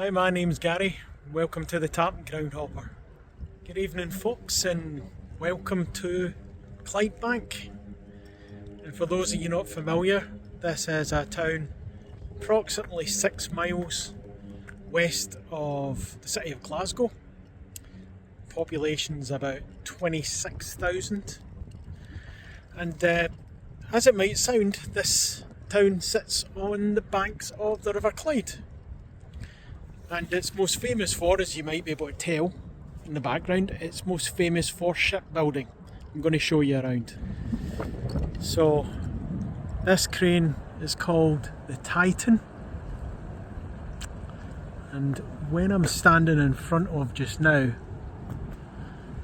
Hi, my name's Gary. Welcome to the Tartan Groundhopper. Good evening, folks, and welcome to Clydebank. And for those of you not familiar, this is a town approximately 6 miles west of the city of Glasgow. Population's about 26,000. And as it might sound, this town sits on the banks of the River Clyde. And it's most famous for, as you might be able to tell in the background, it's most famous for shipbuilding. I'm going to show you around. So this crane is called the Titan, and when I'm standing in front of just now,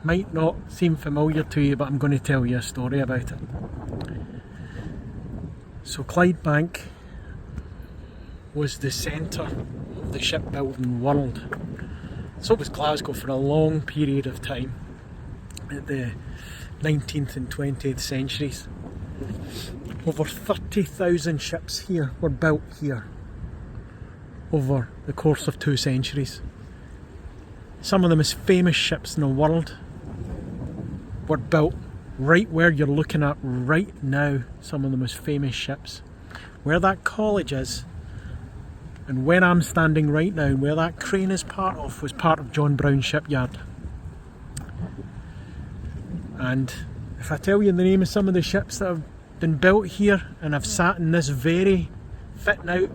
might not seem familiar to you, but I'm going to tell you a story about it. So Clydebank was the centre of the shipbuilding world. So was Glasgow for a long period of time at the 19th and 20th centuries. Over 30,000 ships here were built here over the course of 2 centuries. Some of the most famous ships in the world were built right where you're looking at right now. Some of the most famous ships. Where that college is, and where I'm standing right now, where that crane is part of, was part of John Brown Shipyard. And if I tell you the name of some of the ships that have been built here and have sat in this very fitting out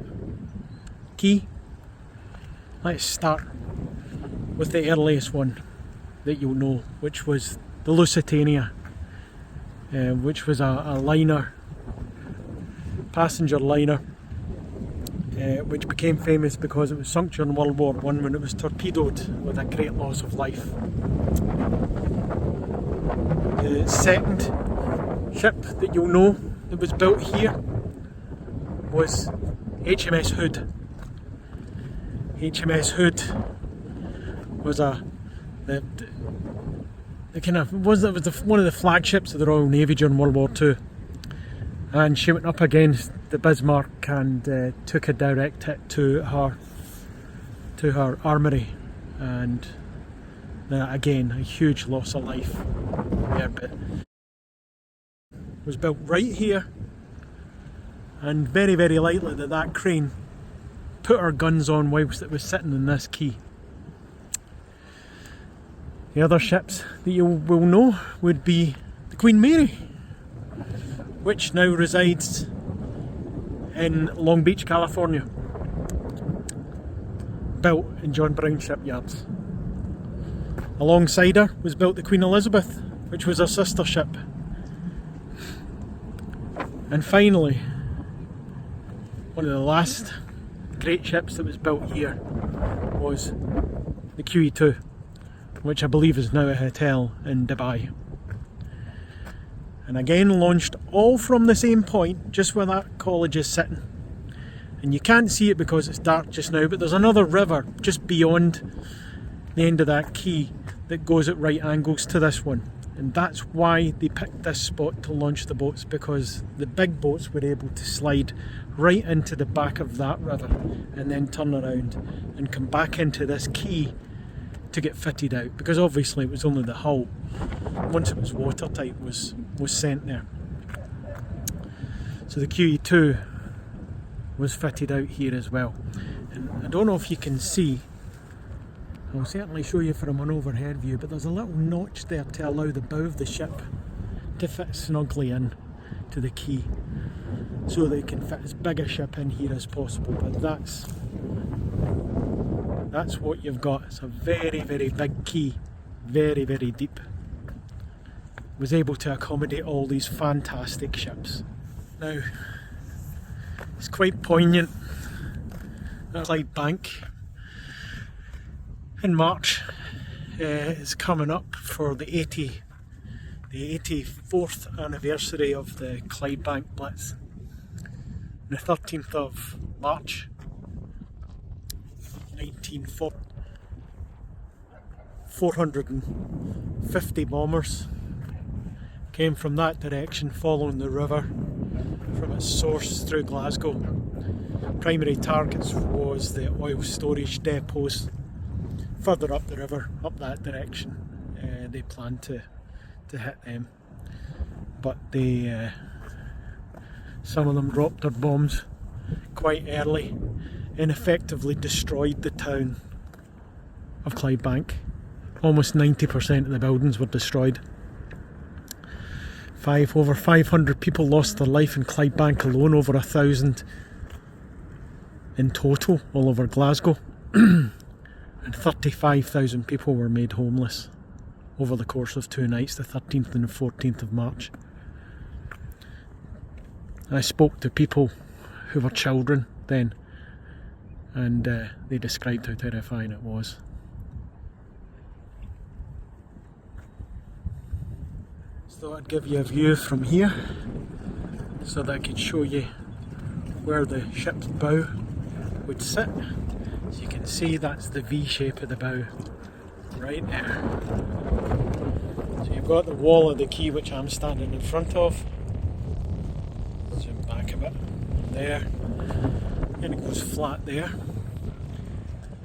quay, let's start with the earliest one that you'll know, which was the Lusitania, which was a liner, passenger liner, which became famous because it was sunk during World War I when it was torpedoed with a great loss of life. The second ship that you'll know that was built here was HMS Hood. HMS Hood was one of the flagships of the Royal Navy during World War II, and she went up against the Bismarck and took a direct hit to her armoury, and again a huge loss of life there. But it was built right here, and very, very likely that crane put her guns on whilst it was sitting in this quay. The other ships that you will know would be the Queen Mary, which now resides in Long Beach, California, built in John Brown Shipyards. Alongside her was built the Queen Elizabeth, which was her sister ship. And finally, one of the last great ships that was built here was the QE2, which I believe is now a hotel in Dubai. And again launched all from the same point, just where that college is sitting. And you can't see it because it's dark just now, but there's another river just beyond the end of that quay that goes at right angles to this one. And that's why they picked this spot to launch the boats, because the big boats were able to slide right into the back of that river and then turn around and come back into this quay to get fitted out, because obviously it was only the hull, once it was watertight, was sent there. So the QE2 was fitted out here as well. And I don't know if you can see, I'll certainly show you from an overhead view, but there's a little notch there to allow the bow of the ship to fit snugly in to the quay, so that it can fit as big a ship in here as possible. But that's what you've got. It's a very, very big quay, very, very deep. Was able to accommodate all these fantastic ships. Now, it's quite poignant that Clydebank in March is coming up for the 84th anniversary of the Clydebank Blitz. The 13th of March 1940, 450 bombers came from that direction, following the river from its source through Glasgow. primary targets was the oil storage depots further up the river, up that direction. They planned to hit them, but some of them dropped their bombs quite early and effectively destroyed the town of Clydebank. Almost 90% of the buildings were destroyed. Over 500 people lost their life in Clydebank alone, over 1,000 in total all over Glasgow, and 35,000 people were made homeless over the course of 2 nights, the 13th and the 14th of March. I spoke to people who were children then, and they described how terrifying it was. So I'd give you a view from here so that I could show you where the ship's bow would sit. As you can see, that's the V shape of the bow right there. So you've got the wall of the quay, which I'm standing in front of. Zoom back a bit. There. And it goes flat there.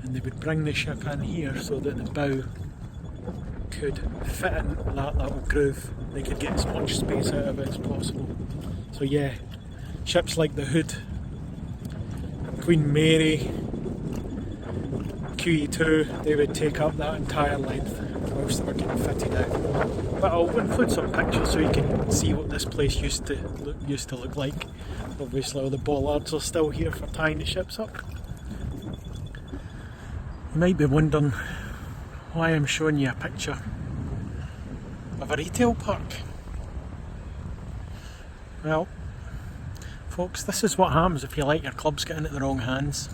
And they would bring the ship in here so that the bow could fit in that little groove. They could get as much space out of it as possible. So yeah, ships like the Hood, Queen Mary, QE2, they would take up that entire length whilst they were getting fitted out. But I'll include some pictures so you can see what this place used to look like. Obviously all the bollards are still here for tying the ships up. You might be wondering why I'm showing you a picture of a retail park. Well, folks, this is what happens if you let your clubs get into the wrong hands.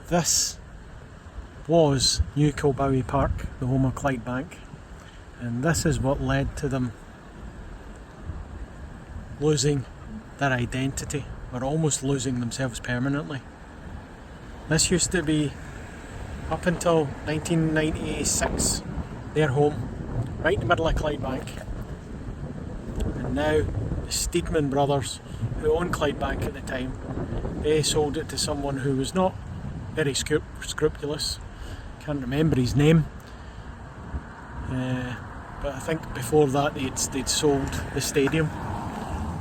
This was New Kilbowie Park, the home of Clydebank, and this is what led to them losing their identity, or almost losing themselves permanently. This used to be, up until 1996, their home, right in the middle of Clydebank. And now the Steedman brothers, who owned Clydebank at the time, they sold it to someone who was not very scrupulous. Can't remember his name, but I think before that they'd sold the stadium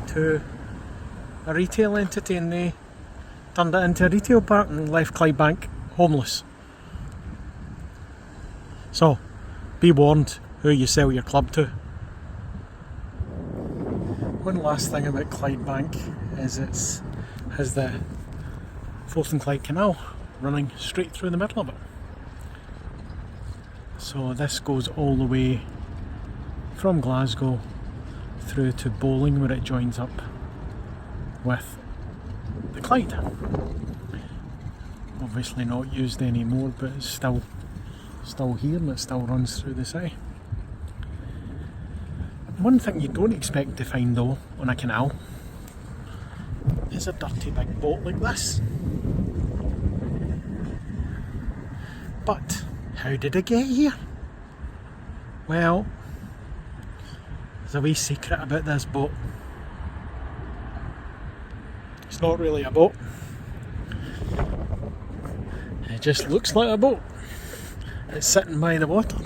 to a retail entity, and they turned it into a retail park and left Clydebank homeless. So, be warned who you sell your club to. One last thing about Clydebank is it has the Forth and Clyde Canal running straight through the middle of it. So this goes all the way from Glasgow through to Bowling, where it joins up with the Clyde. Obviously not used anymore, but it's still here and it still runs through the city. One thing you don't expect to find though on a canal is a dirty big boat like this. But how did it get here? Well, there's a wee secret about this boat. It's not really a boat. It just looks like a boat. It's sitting by the water.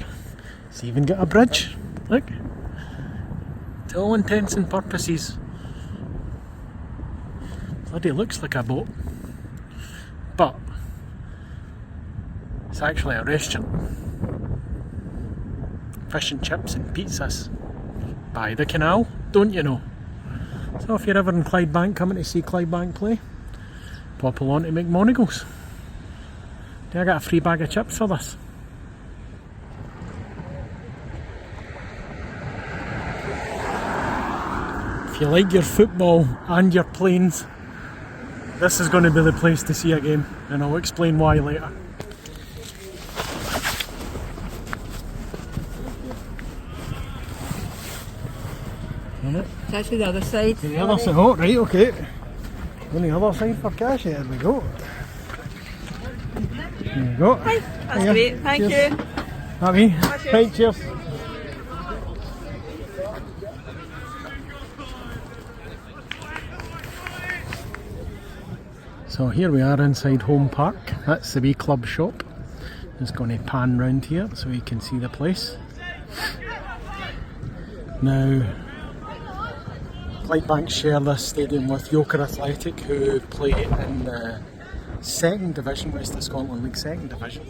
It's even got a bridge. Look. To all intents and purposes, bloody looks like a boat. But it's actually a restaurant. Fish and chips and pizzas. By the canal, don't you know? So if you're ever in Clydebank, coming to see Clydebank play, pop along to McMonagle's. Do I get a free bag of chips for this? If you like your football and your planes, this is going to be the place to see a game, and I'll explain why later. It's actually the other side. The other side, oh right, okay. On the other side for cash, there we go. There you go. Hi, that's great, thank you. Happy? Right, cheers. So here we are inside Home Park. That's the wee club shop. Just going to pan round here so you can see the place. Now, Clydebank share this stadium with Yoker Athletic, who play in the 2nd Division, West of Scotland League 2nd Division.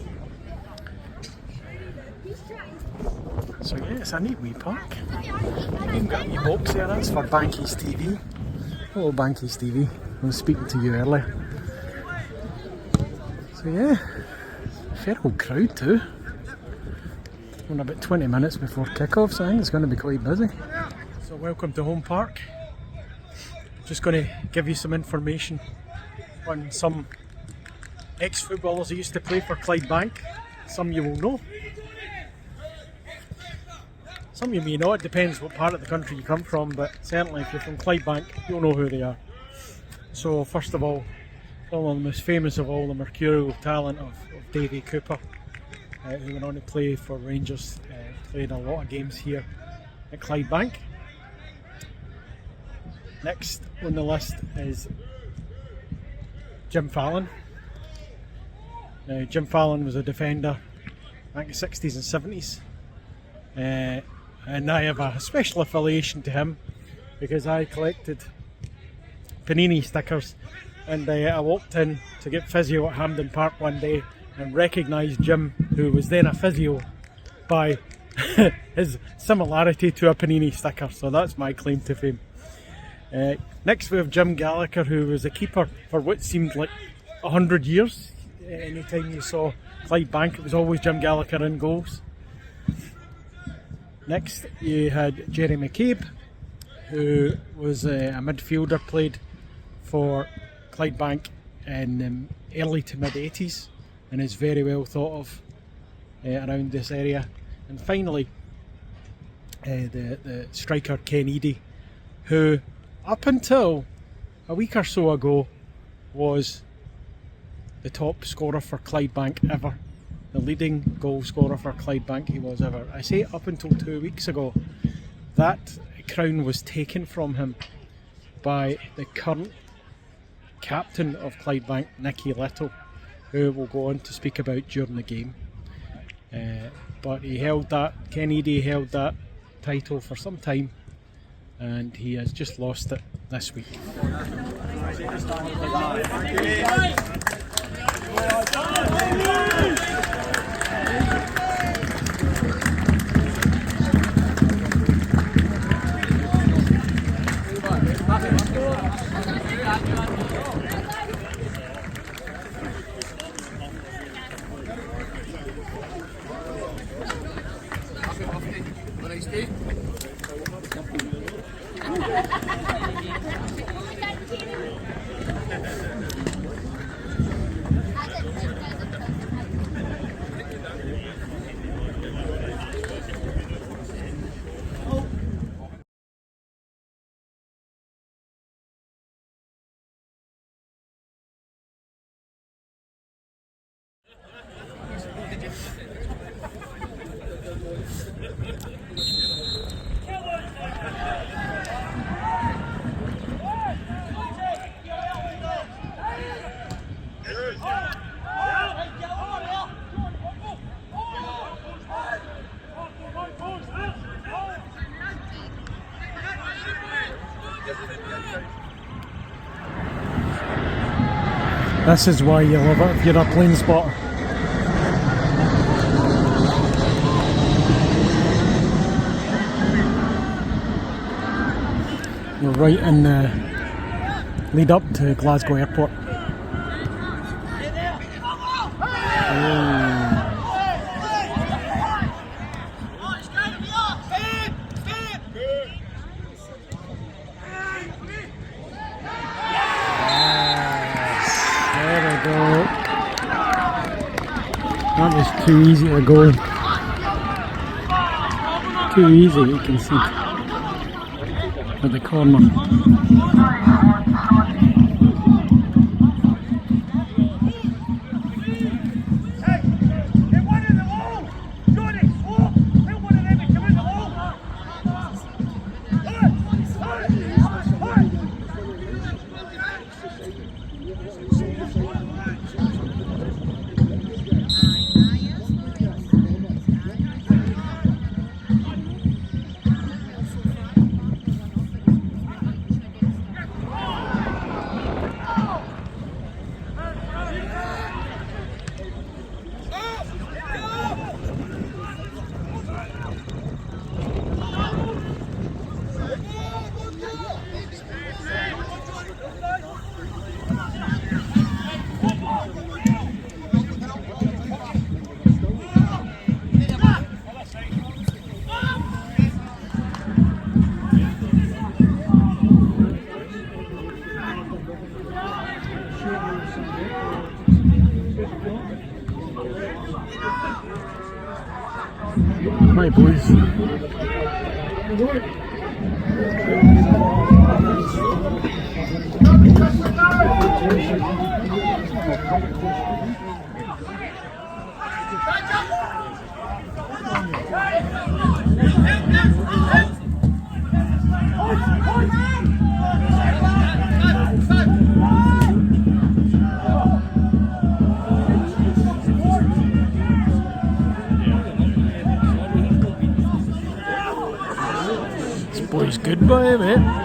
So yeah, it's a neat wee park. You've even got a wee box there, that's for Banky's TV. Hello Banky's TV, I was speaking to you earlier. So yeah, fair old crowd too. We're about 20 minutes before kick-off, so I think it's going to be quite busy. So welcome to Home Park. Just going to give you some information on some ex-footballers who used to play for Clydebank. Some you will know. Some you may not, it depends what part of the country you come from, but certainly if you're from Clydebank, you'll know who they are. So first of all, one of the most famous of all, the mercurial talent of Davy Cooper, who went on to play for Rangers, played a lot of games here at Clydebank. Next on the list is Jim Fallon. Now, Jim Fallon was a defender back in the 60s and 70s. And I have a special affiliation to him because I collected Panini stickers, and I walked in to get physio at Hampden Park one day and recognised Jim, who was then a physio, by his similarity to a Panini sticker, so that's my claim to fame. Next we have Jim Gallagher, who was a keeper for what seemed like 100 years. Anytime you saw Clydebank, it was always Jim Gallagher in goals. Next you had Jerry McCabe, who was a midfielder, played for Clydebank in early to mid 80s and is very well thought of around this area. And finally the striker Ken Eadie, who up until a week or so ago was the top scorer for Clydebank ever. The leading goal scorer for Clydebank he was ever. I say up until 2 weeks ago. That crown was taken from him by the current captain of Clydebank, Nicky Little, who we'll go on to speak about during the game. But he held that, Ken Eadie held that title for some time, and he has just lost it this week. This is why you love it if you're a plane spotter. We're right in the lead up to Glasgow Airport. That was too easy to go. Too easy, you can see at the corner. My boys. This boy's good boy, mate.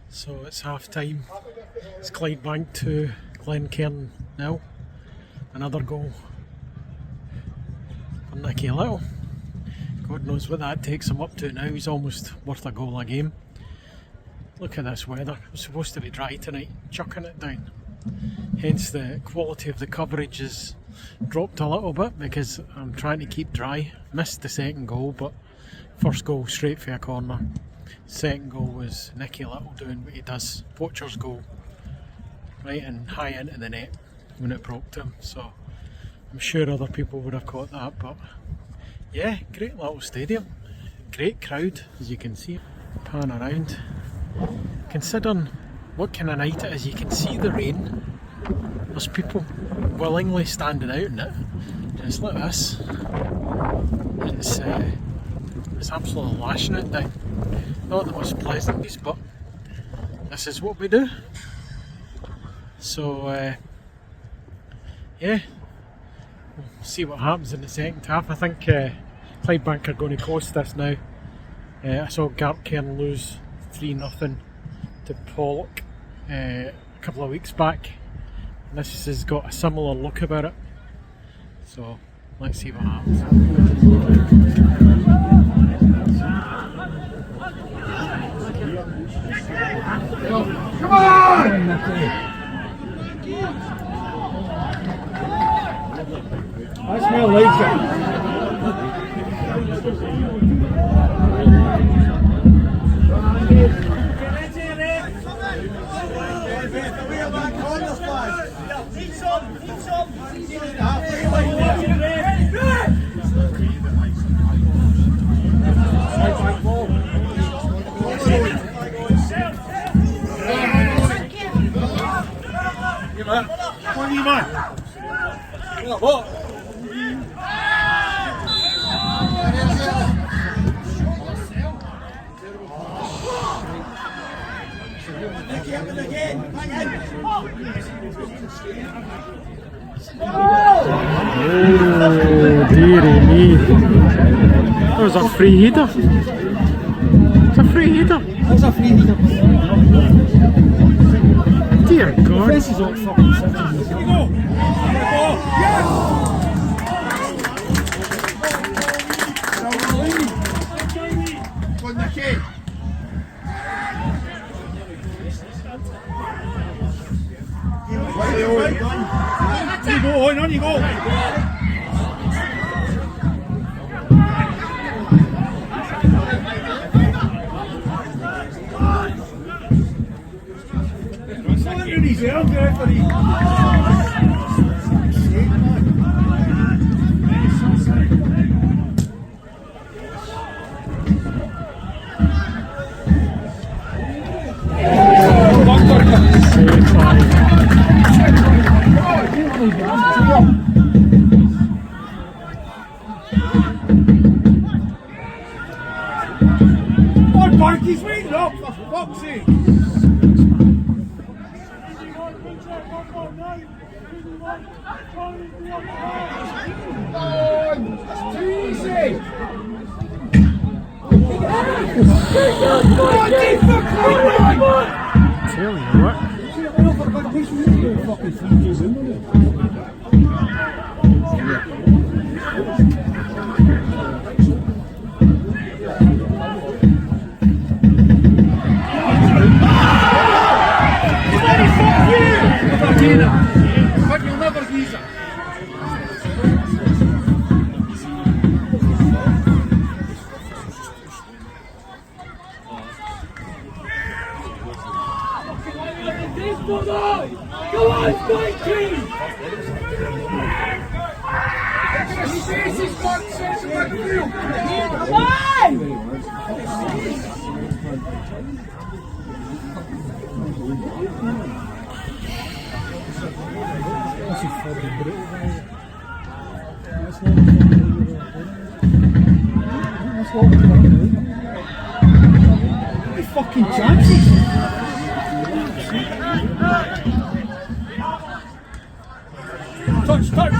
So it's half time. It's Clydebank to Gartcairn now. Another goal for Nicky Little. God knows what that takes him up to now. He's almost worth a goal a game. Look at this weather. It's supposed to be dry tonight. Chucking it down. Hence the quality of the coverage has dropped a little bit because I'm trying to keep dry. Missed the second goal, but first goal straight for a corner. Second goal was Nicky Little doing what he does. Poacher's goal. Right and high into the net when it broke to him. So I'm sure other people would have caught that, but yeah, great little stadium. Great crowd, as you can see. Pan around. Considering what kind of night it is, you can see the rain. There's people willingly standing out in it. And it's like this. It's absolutely lashing it down. Not the most pleasant piece, but this is what we do. So yeah, we'll see what happens in the second half. I think Clydebank are going to coast this now. I saw Gartcairn lose 3-0 to Pollock a couple of weeks back. And this has got a similar look about it. So let's see what happens. Come on! I smell like Oh, dearie me. That was a free header. It's a free header. That's a free heater. Dear God. This is all fucking citizens. Here we go. On you go. On, Barky's waiting up, for fuck's sake. That's too easy. Tell you what. But you'll never use it. Go on, fight team! Come on! Fucking chances! Touch, touch!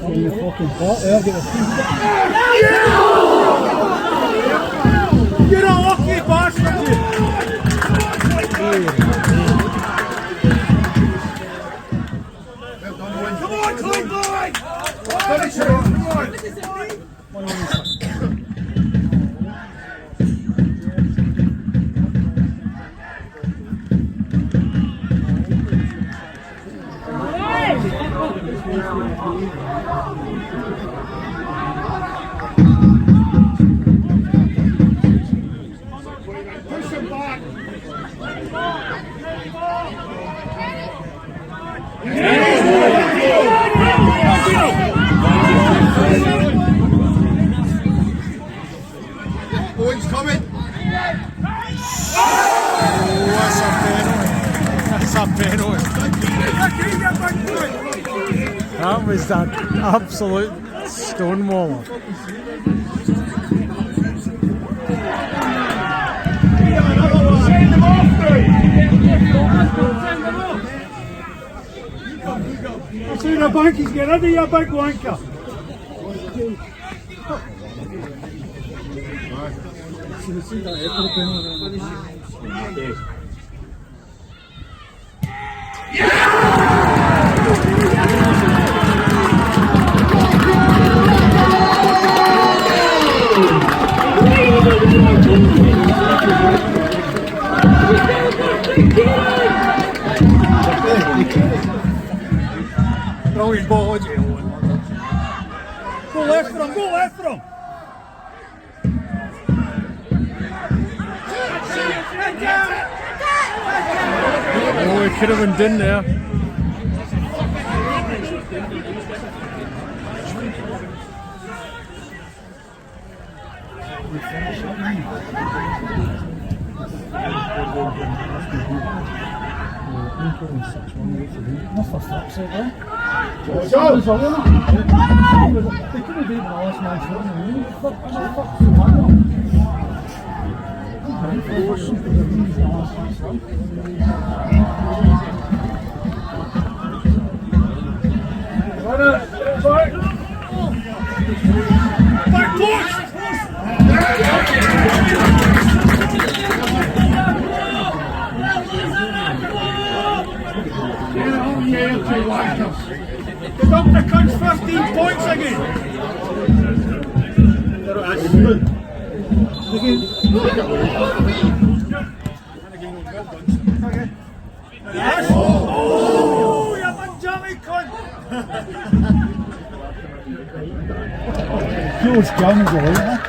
You fucking pot there, get a you're a lucky bastard, you! Come on, Clydebank! Finish it! Come on! Push him back! Oh, he's coming! Oh, that's a penalty. That's a penalty. That was an absolute stonewaller. Send them off, Send them off! I see the bankies, get rid of your big wanker! Brilliant ball, would you? Go left for him, go left for him! Oh, he could have been done there. That's for fuck's sake, eh? Go! They could have beaten the last man's running. What the fuck's the matter? Back push! Get up the cunt's 15 points again! Yes! Oh, you manjali cunt! George Guns are right,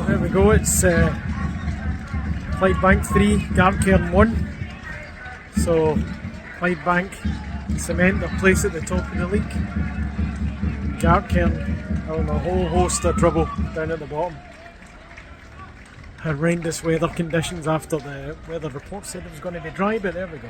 There we go, it's Clydebank 3, Gartcairn 1. So Clydebank cement are placed at the top of the league. Gartcairn are in a whole host of trouble down at the bottom. Horrendous weather conditions after the weather report said it was going to be dry, but there we go.